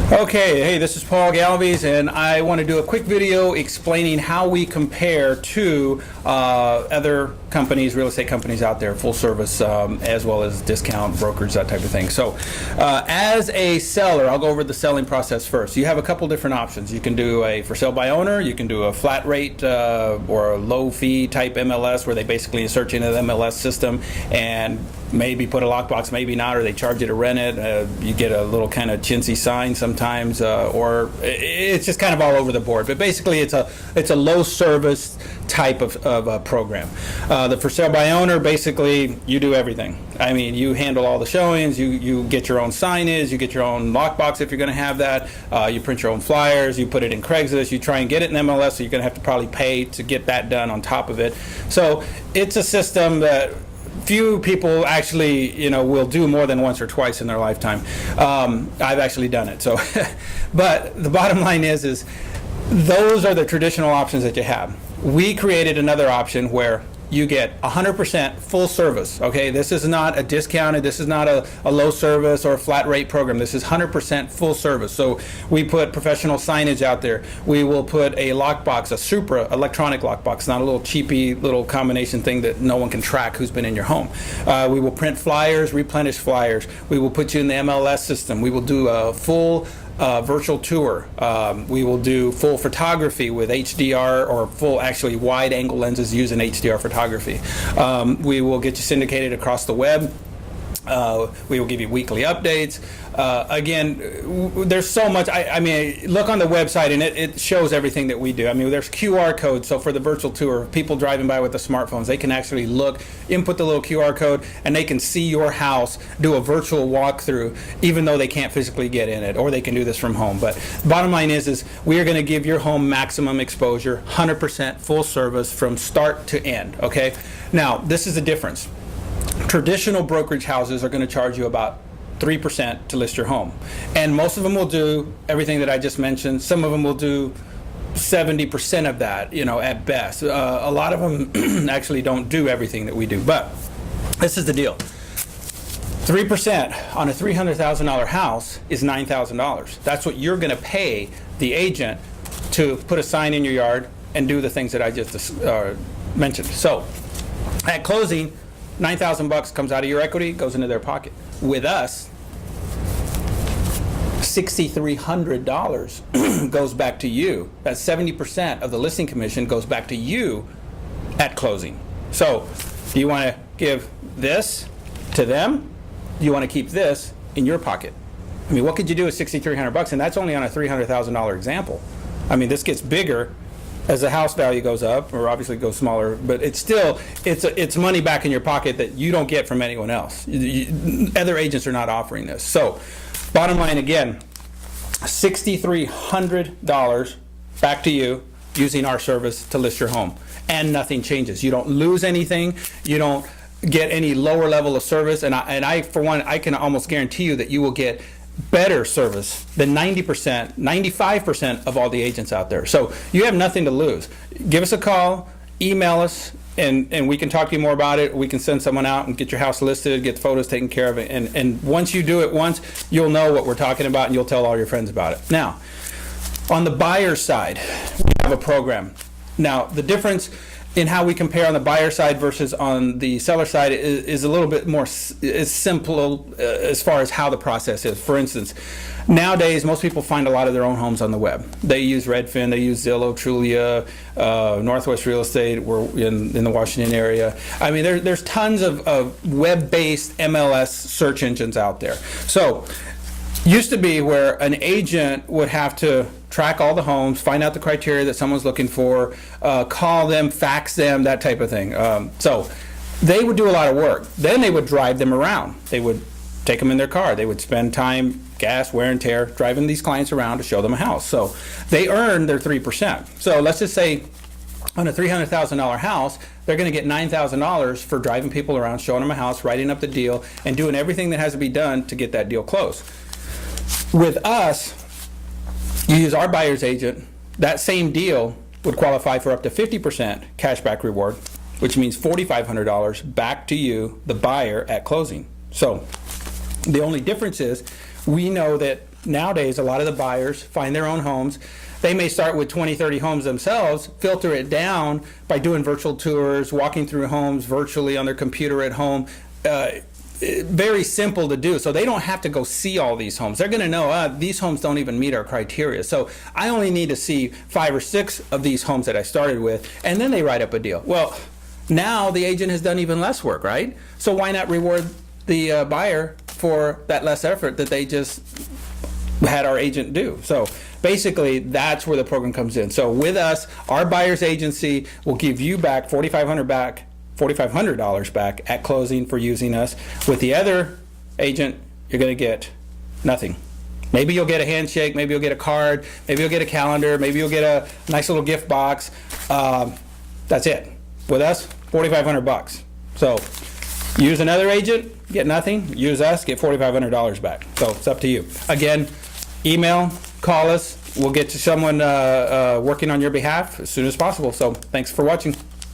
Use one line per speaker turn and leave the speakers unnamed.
Okay, hey, this is Paul Galvez, and I want to do a quick video explaining how we compare to other companies, real estate companies out there, full service, as well as discount brokers, that type of thing. So, as a seller, I'll go over the selling process first. You have a couple different options. You can do a for sale by owner, you can do a flat rate or a low fee type MLS where they basically insert you into the MLS system and maybe put a lockbox, maybe not, or they charge you to rent it. You get a little kind of chintzy sign sometimes, or it's just kind of all over the board. But basically, it's a low service type of program. The for sale by owner, basically, you do everything. I mean, you handle all the showings, you get your own signage, you get your own lockbox if you're going to have that, you print your own flyers, you put it in Craigslist, you try and get it in MLS, so you're going to have to probably pay to get that done on top of it. So it's a system that few people actually, will do more than once or twice in their lifetime. I've actually done it. So, but the bottom line is those are the traditional options that you have. We created another option where you get 100% full service. Okay, this is not a discounted, this is not a low service or a flat rate program. This is 100% full service. So we put professional signage out there. We will put a lockbox, a Supra electronic lockbox, not a little cheapy little combination thing that no one can track who's been in your home. We will print flyers, replenish flyers. We will put you in the MLS system. We will do a full virtual tour. We will do full photography with HDR or full, actually wide angle lenses using HDR photography. We will get you syndicated across the web. We will give you weekly updates. Again, there's so much. I mean, look on the website and it shows everything that we do. I mean, there's QR codes. So for the virtual tour, people driving by with the smartphones, they can actually look, input the little QR code, and they can see your house, do a virtual walkthrough, even though they can't physically get in it, or they can do this from home. But bottom line is we are going to give your home maximum exposure, 100% full service from start to end. Okay. Now, this is the difference. Traditional brokerage houses are going to charge you about 3% to list your home. And most of them will do everything that I just mentioned. Some of them will do 70% of that, at best. A lot of them actually don't do everything that we do. But this is the deal. 3% on a $300,000 house is $9,000. That's what you're going to pay the agent to put a sign in your yard and do the things that I just mentioned. So at closing, $9,000 comes out of your equity, goes into their pocket. With us, $6,300 goes back to you. That's 70% of the listing commission goes back to you at closing. So, do you want to give this to them? Do you want to keep this in your pocket? I mean, what could you do with $6,300? And that's only on a $300,000 example. I mean, this gets bigger as the house value goes up, or obviously goes smaller, but it's still, it's money back in your pocket that you don't get from anyone else. Other agents are not offering this. So, bottom line again, $6,300 back to you using our service to list your home, and nothing changes. You don't lose anything. You don't get any lower level of service, and I for one, I can almost guarantee you that you will get better service than 90%, 95% of all the agents out there. So you have nothing to lose. Give us a call, email us, and we can talk to you more about it. We can send someone out and get your house listed, get the photos taken care of, and once you do it once, you'll know what we're talking about and you'll tell all your friends about it. Now, on the buyer's side, we have a program. Now, the difference in how we compare on the buyer side versus on the seller side is a little bit more simple as far as how the process is. For instance, nowadays most people find a lot of their own homes on the web. They use Redfin, they use Zillow, Trulia, Northwest Real Estate. We're in the Washington area. I mean, there's tons of web-based MLS search engines out there. So, used to be where an agent would have to track all the homes, find out the criteria that someone's looking for, call them, fax them, that type of thing. So they would do a lot of work. Then they would drive them around. They would take them in their car. They would spend time, gas, wear and tear, driving these clients around to show them a house. So they earned their 3%. So let's just say on a $300,000 house, they're going to get $9,000 for driving people around, showing them a house, writing up the deal, and doing everything that has to be done to get that deal closed. With us, you use our buyer's agent, that same deal would qualify for up to 50% cashback reward, which means $4,500 back to you, the buyer, at closing. So the only difference is we know that nowadays, a lot of the buyers find their own homes. They may start with 20, 30 homes themselves, filter it down by doing virtual tours, walking through homes virtually on their computer at home. Very simple to do. So they don't have to go see all these homes. They're going to know these homes don't even meet our criteria. So I only need to see 5 or 6 of these homes that I started with, and then they write up a deal. Well, now the agent has done even less work, right? So why not reward the buyer for that less effort that they just had our agent do? So basically, that's where the program comes in. So with us, our buyer's agency will give you back $4,500 back at closing for using us. With the other agent, you're going to get nothing. Maybe you'll get a handshake, maybe you'll get a card, maybe you'll get a calendar, maybe you'll get a nice little gift box. That's it. With us, $4,500. So use another agent, get nothing. Use us, get $4,500 back. So it's up to you. Again, email, call us. We'll get to someone working on your behalf as soon as possible. So thanks for watching.